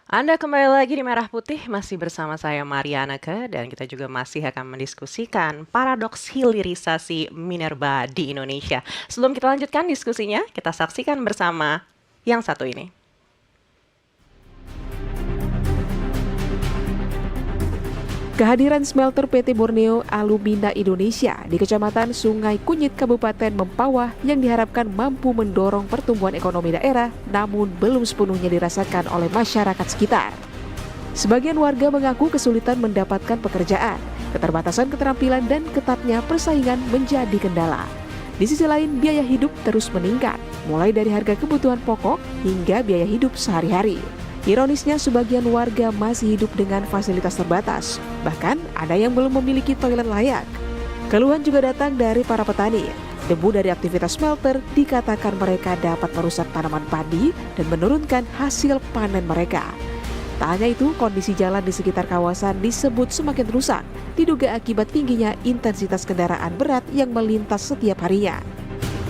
Anda kembali lagi di Merah Putih, masih bersama saya Marianake, dan kita juga masih akan mendiskusikan paradoks hilirisasi minerba di Indonesia. Sebelum kita lanjutkan diskusinya, kita saksikan bersama yang satu ini. Kehadiran smelter PT Borneo Alumina Indonesia di Kecamatan Sungai Kunyit Kabupaten Mempawah yang diharapkan mampu mendorong pertumbuhan ekonomi daerah, namun belum sepenuhnya dirasakan oleh masyarakat sekitar. Sebagian warga mengaku kesulitan mendapatkan pekerjaan, keterbatasan keterampilan dan ketatnya persaingan menjadi kendala. Di sisi lain, biaya hidup terus meningkat, mulai dari harga kebutuhan pokok hingga biaya hidup sehari-hari. Ironisnya, sebagian warga masih hidup dengan fasilitas terbatas. Bahkan, ada yang belum memiliki toilet layak. Keluhan juga datang dari para petani. Debu dari aktivitas smelter dikatakan mereka dapat merusak tanaman padi dan menurunkan hasil panen mereka. Tak hanya itu, kondisi jalan di sekitar kawasan disebut semakin rusak, diduga akibat tingginya intensitas kendaraan berat yang melintas setiap harinya.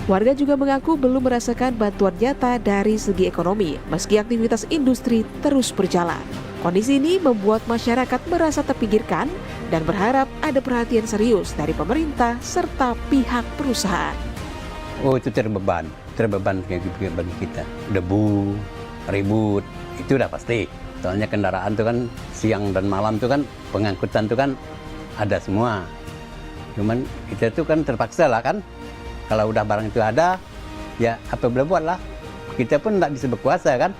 Warga juga mengaku belum merasakan bantuan nyata dari segi ekonomi, meski aktivitas industri terus berjalan. Kondisi ini membuat masyarakat merasa terpinggirkan dan berharap ada perhatian serius dari pemerintah serta pihak perusahaan. Oh, itu terbeban bagi kita. Debu, ribut, itu udah pasti. Soalnya kendaraan itu kan siang dan malam itu kan pengangkutan itu kan ada semua. Cuman kita itu kan terpaksa lah kan. Kalau udah barang itu ada, ya apa boleh buat lah. Kita pun tidak bisa berkuasa kan.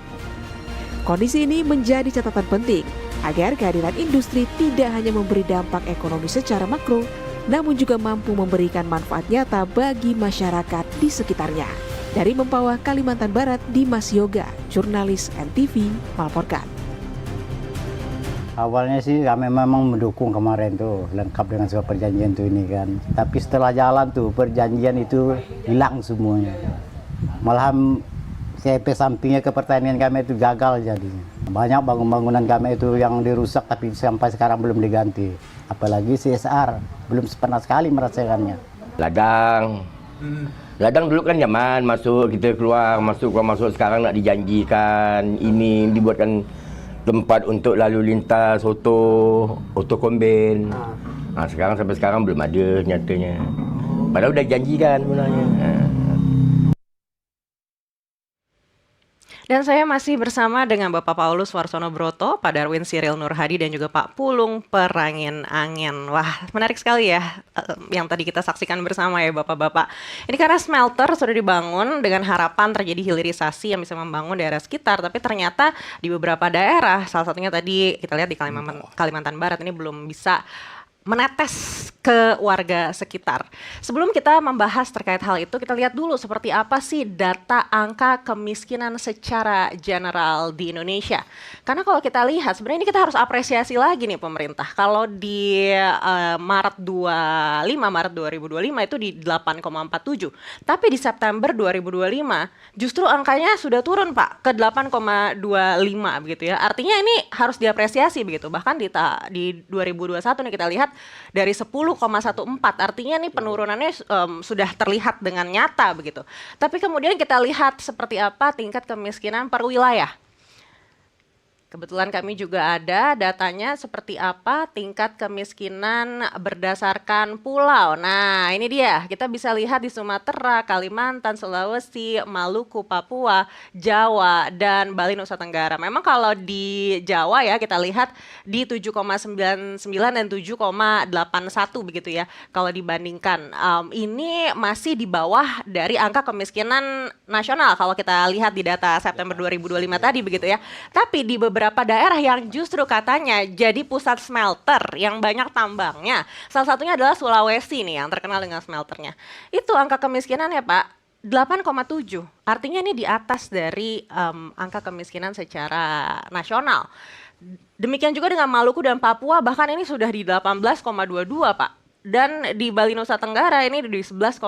Kondisi ini menjadi catatan penting agar kehadiran industri tidak hanya memberi dampak ekonomi secara makro, namun juga mampu memberikan manfaat nyata bagi masyarakat di sekitarnya. Dari Mempawah, Kalimantan Barat, Dimas Yoga, jurnalis NTV, melaporkan. Awalnya sih kami memang mendukung kemarin tuh, lengkap dengan sebuah perjanjian tuh ini kan. Tapi setelah jalan tuh perjanjian itu hilang semuanya. Malahan CP sampingnya ke pertanian kami itu gagal jadinya. Banyak bangunan kami itu yang dirusak tapi sampai sekarang belum diganti. Apalagi CSR, belum pernah sekali merasakannya. Ladang dulu kan nyaman, masuk kita keluar masuk, sekarang nak dijanjikan ini dibuatkan tempat untuk lalu lintas auto komben. Sampai sekarang belum ada nyatanya. Padahal udah janjikan sebenarnya. Dan saya masih bersama dengan Bapak Paulus Warsono Broto, Pak Darwin Cyril Nurhadi, dan juga Pak Pulung Perangin Angin. Wah, menarik sekali ya yang tadi kita saksikan bersama ya Bapak-Bapak. Ini karena smelter sudah dibangun dengan harapan terjadi hilirisasi yang bisa membangun daerah sekitar, tapi ternyata di beberapa daerah, salah satunya tadi kita lihat di Kalimantan Barat ini belum bisa menetes ke warga sekitar. Sebelum kita membahas terkait hal itu, kita lihat dulu seperti apa sih data angka kemiskinan secara general di Indonesia. Karena kalau kita lihat, sebenarnya ini kita harus apresiasi lagi nih pemerintah. Kalau di Maret 2025 itu di 8,47. Tapi di September 2025 justru angkanya sudah turun Pak ke 8,25 begitu ya. Artinya ini harus diapresiasi begitu. Bahkan di 2021 nih kita lihat dari 10,14, artinya nih penurunannya sudah terlihat dengan nyata begitu. Tapi kemudian kita lihat seperti apa tingkat kemiskinan per wilayah. Kebetulan kami juga ada datanya seperti apa tingkat kemiskinan berdasarkan pulau. Nah, ini dia. Kita bisa lihat di Sumatera, Kalimantan, Sulawesi, Maluku, Papua, Jawa, dan Bali Nusa Tenggara. Memang kalau di Jawa ya kita lihat di 7,99 dan 7,81 begitu ya. Kalau dibandingkan ini masih di bawah dari angka kemiskinan nasional kalau kita lihat di data September 2025 tadi begitu ya. Tapi di beberapa daerah yang justru katanya jadi pusat smelter yang banyak tambangnya. Salah satunya adalah Sulawesi nih yang terkenal dengan smelternya. Itu angka kemiskinannya Pak 8,7. Artinya ini di atas dari angka kemiskinan secara nasional. Demikian juga dengan Maluku dan Papua, bahkan ini sudah di 18,22 Pak. Dan di Bali Nusa Tenggara ini di 11,3.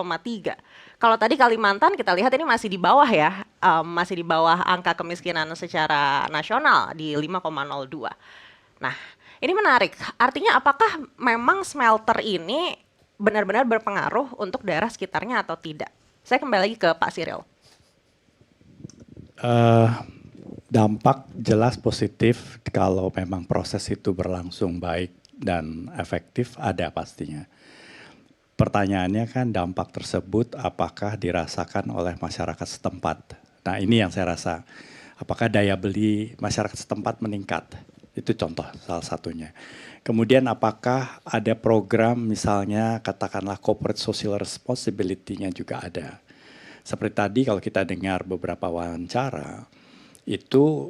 Kalau tadi Kalimantan kita lihat ini masih di bawah ya, masih di bawah angka kemiskinan secara nasional di 5,02. Nah, ini menarik. Artinya apakah memang smelter ini benar-benar berpengaruh untuk daerah sekitarnya atau tidak? Saya kembali lagi ke Pak Cyril. Dampak jelas positif kalau memang proses itu berlangsung baik dan efektif, ada pastinya. Pertanyaannya kan dampak tersebut apakah dirasakan oleh masyarakat setempat. Nah ini yang saya rasa, apakah daya beli masyarakat setempat meningkat? Itu contoh salah satunya. Kemudian apakah ada program misalnya katakanlah corporate social responsibility-nya juga ada. Seperti tadi kalau kita dengar beberapa wawancara, itu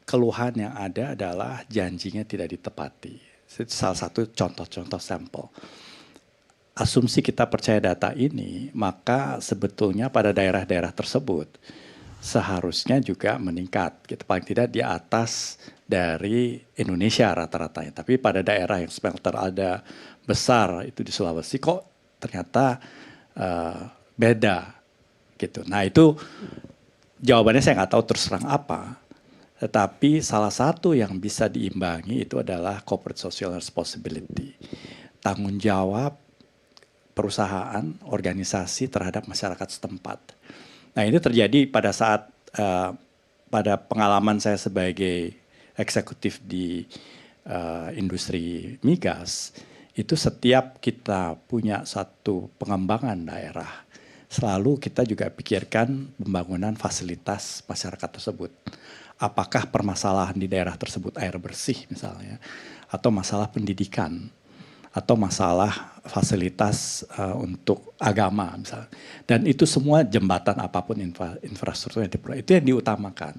keluhan yang ada adalah janjinya tidak ditepati. Itu salah satu contoh-contoh sampel. Asumsi kita percaya data ini, maka sebetulnya pada daerah-daerah tersebut seharusnya juga meningkat. Kita paling tidak di atas dari Indonesia rata-ratanya. Tapi pada daerah yang smelter ada besar, itu di Sulawesi, kok ternyata beda gitu. Nah itu jawabannya saya nggak tahu terus terang apa. Tetapi salah satu yang bisa diimbangi itu adalah corporate social responsibility. Tanggung jawab perusahaan, organisasi terhadap masyarakat setempat. Nah ini terjadi pada saat, pada pengalaman saya sebagai eksekutif di industri migas, itu setiap kita punya satu pengembangan daerah, selalu kita juga pikirkan pembangunan fasilitas masyarakat tersebut. Apakah permasalahan di daerah tersebut air bersih misalnya, atau masalah pendidikan, atau masalah fasilitas untuk agama misalnya. Dan itu semua jembatan apapun infrastruktur yang itu yang diutamakan.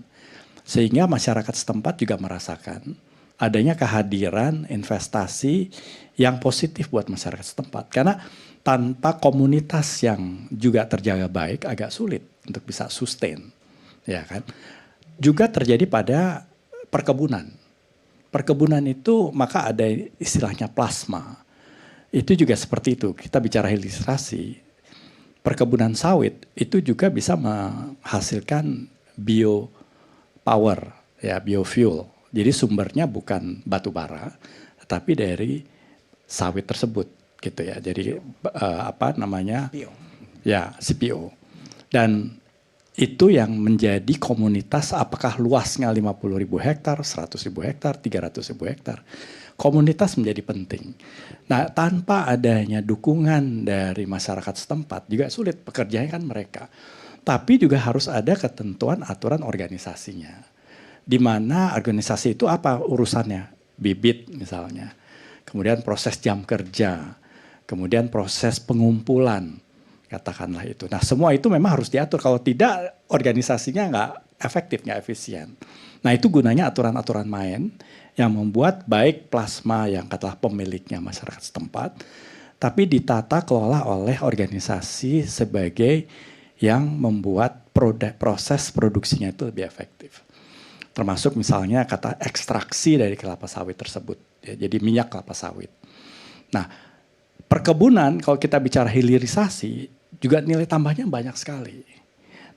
Sehingga masyarakat setempat juga merasakan adanya kehadiran investasi yang positif buat masyarakat setempat. Karena tanpa komunitas yang juga terjaga baik agak sulit untuk bisa sustain. Ya kan? Juga terjadi pada perkebunan. Perkebunan itu maka ada istilahnya plasma. Itu juga seperti itu. Kita bicara hilirisasi. Perkebunan sawit itu juga bisa menghasilkan biopower, ya biofuel. Jadi sumbernya bukan batu bara, tetapi dari sawit tersebut, gitu ya. Jadi apa namanya? CPO. Ya CPO. Dan itu yang menjadi komunitas, apakah luasnya 50.000 hektar, 100.000 hektar, 300.000 hektar. Komunitas menjadi penting. Nah, tanpa adanya dukungan dari masyarakat setempat juga sulit, pekerjaannya kan mereka. Tapi juga harus ada ketentuan aturan organisasinya. Di mana organisasi itu apa urusannya? Bibit misalnya. Kemudian proses jam kerja. Kemudian proses pengumpulan. Katakanlah itu. Nah semua itu memang harus diatur. Kalau tidak organisasinya nggak efektif, nggak efisien. Nah itu gunanya aturan-aturan main yang membuat baik plasma yang katakanlah pemiliknya masyarakat setempat, tapi ditata kelola oleh organisasi sebagai yang membuat proses produksinya itu lebih efektif. Termasuk misalnya kata ekstraksi dari kelapa sawit tersebut. Ya, jadi minyak kelapa sawit. Nah perkebunan kalau kita bicara hilirisasi, juga nilai tambahnya banyak sekali.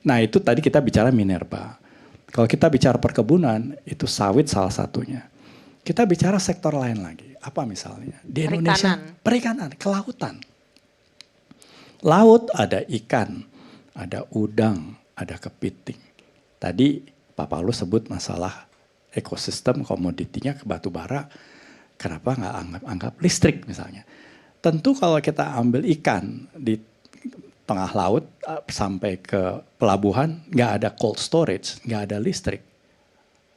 Nah itu tadi kita bicara minerba. Kalau kita bicara perkebunan, itu sawit salah satunya. Kita bicara sektor lain lagi. Apa misalnya? Di Indonesia, perikanan, kelautan. Laut ada ikan, ada udang, ada kepiting. Tadi Pak Paulus sebut masalah ekosistem komoditinya ke batu bara. Kenapa nggak anggap listrik misalnya? Tentu kalau kita ambil ikan di tengah laut sampai ke pelabuhan, nggak ada cold storage, nggak ada listrik.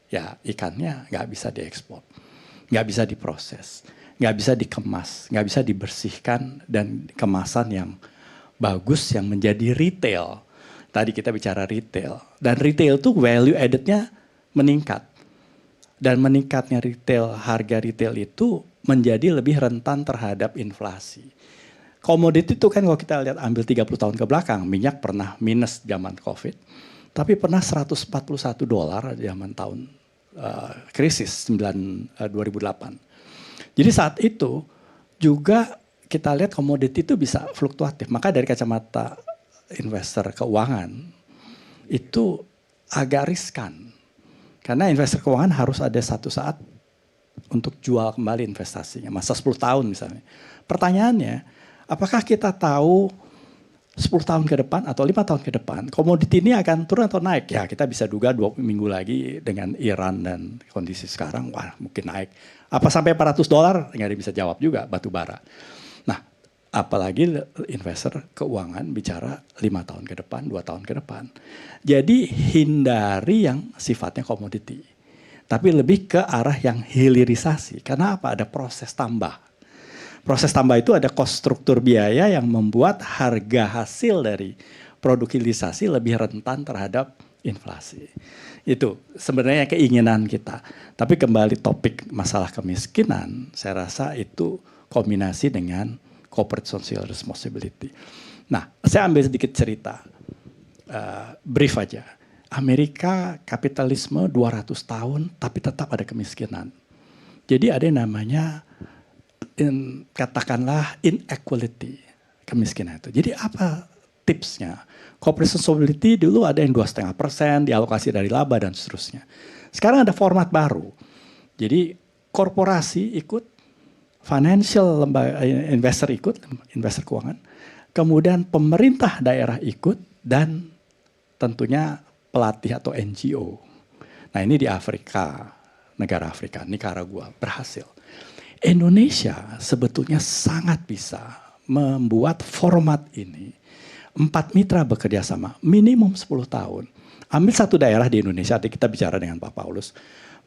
Ya ikannya nggak bisa diekspor, nggak bisa diproses, nggak bisa dikemas, nggak bisa dibersihkan dan kemasan yang bagus yang menjadi retail. Tadi kita bicara retail, dan retail itu value added-nya meningkat. Dan meningkatnya retail, harga retail itu menjadi lebih rentan terhadap inflasi. Komoditi itu kan kalau kita lihat ambil 30 tahun ke belakang, minyak pernah minus zaman COVID, tapi pernah $141 zaman tahun krisis 2008. Jadi saat itu juga kita lihat komoditi itu bisa fluktuatif. Maka dari kacamata investor keuangan itu agak riskan. Karena investor keuangan harus ada satu saat untuk jual kembali investasinya. Masa 10 tahun misalnya. Pertanyaannya, apakah kita tahu 10 tahun ke depan atau 5 tahun ke depan komoditi ini akan turun atau naik? Ya kita bisa duga 2 minggu lagi dengan Iran dan kondisi sekarang, wah mungkin naik. Apa sampai $400? Nggak ada bisa jawab juga batu bara. Nah apalagi investor keuangan bicara 5 tahun ke depan, 2 tahun ke depan. Jadi hindari yang sifatnya komoditi. Tapi lebih ke arah yang hilirisasi. Karena apa? Ada proses tambah. Proses tambah itu ada cost struktur biaya yang membuat harga hasil dari produk hilirisasi lebih rentan terhadap inflasi. Itu sebenarnya keinginan kita. Tapi kembali topik masalah kemiskinan, saya rasa itu kombinasi dengan corporate social responsibility. Nah, saya ambil sedikit cerita, brief aja. Amerika kapitalisme 200 tahun tapi tetap ada kemiskinan. Jadi ada yang namanya katakanlah inequality, kemiskinan itu. Jadi apa tipsnya? Corporate responsibility dulu ada yang 2,5% dialokasi dari laba dan seterusnya. Sekarang ada format baru. Jadi korporasi ikut, financial lembaga investor ikut, investor keuangan, kemudian pemerintah daerah ikut dan tentunya pelatih atau NGO. Nah ini di Afrika, negara Afrika, Nicaragua berhasil. Indonesia sebetulnya sangat bisa membuat format ini. 4 mitra bekerja sama, minimum 10 tahun. Ambil satu daerah di Indonesia, tadi kita bicara dengan Pak Paulus.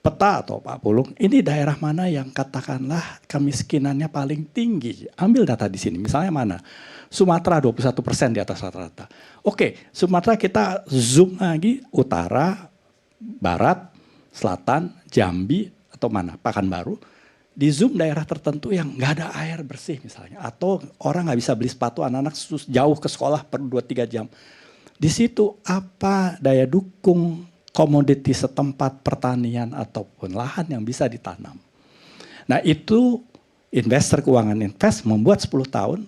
Peta atau Pak Pulung, ini daerah mana yang katakanlah kemiskinannya paling tinggi. Ambil data di sini, misalnya mana? Sumatera 21% di atas rata-rata. Oke, Sumatera kita zoom lagi, utara, barat, selatan, Jambi, atau mana? Pekanbaru. Di zoom daerah tertentu yang nggak ada air bersih misalnya. Atau orang nggak bisa beli sepatu, anak-anak jauh ke sekolah per 2-3 jam. Di situ apa daya dukung komoditi setempat pertanian ataupun lahan yang bisa ditanam. Nah itu investor keuangan invest membuat 10 tahun.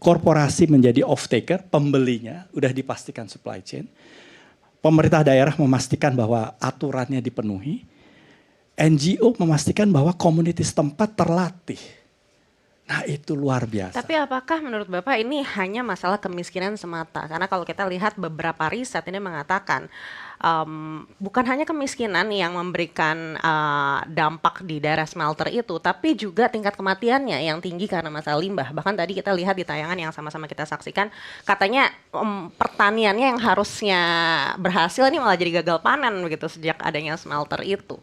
Korporasi menjadi off-taker, pembelinya udah dipastikan supply chain. Pemerintah daerah memastikan bahwa aturannya dipenuhi. NGO memastikan bahwa komunitas setempat terlatih. Nah itu luar biasa. Tapi apakah menurut Bapak ini hanya masalah kemiskinan semata? Karena kalau kita lihat beberapa riset ini mengatakan bukan hanya kemiskinan yang memberikan dampak di daerah smelter itu, tapi juga tingkat kematiannya yang tinggi karena masalah limbah. Bahkan tadi kita lihat di tayangan yang sama-sama kita saksikan, katanya pertaniannya yang harusnya berhasil ini malah jadi gagal panen begitu sejak adanya smelter itu.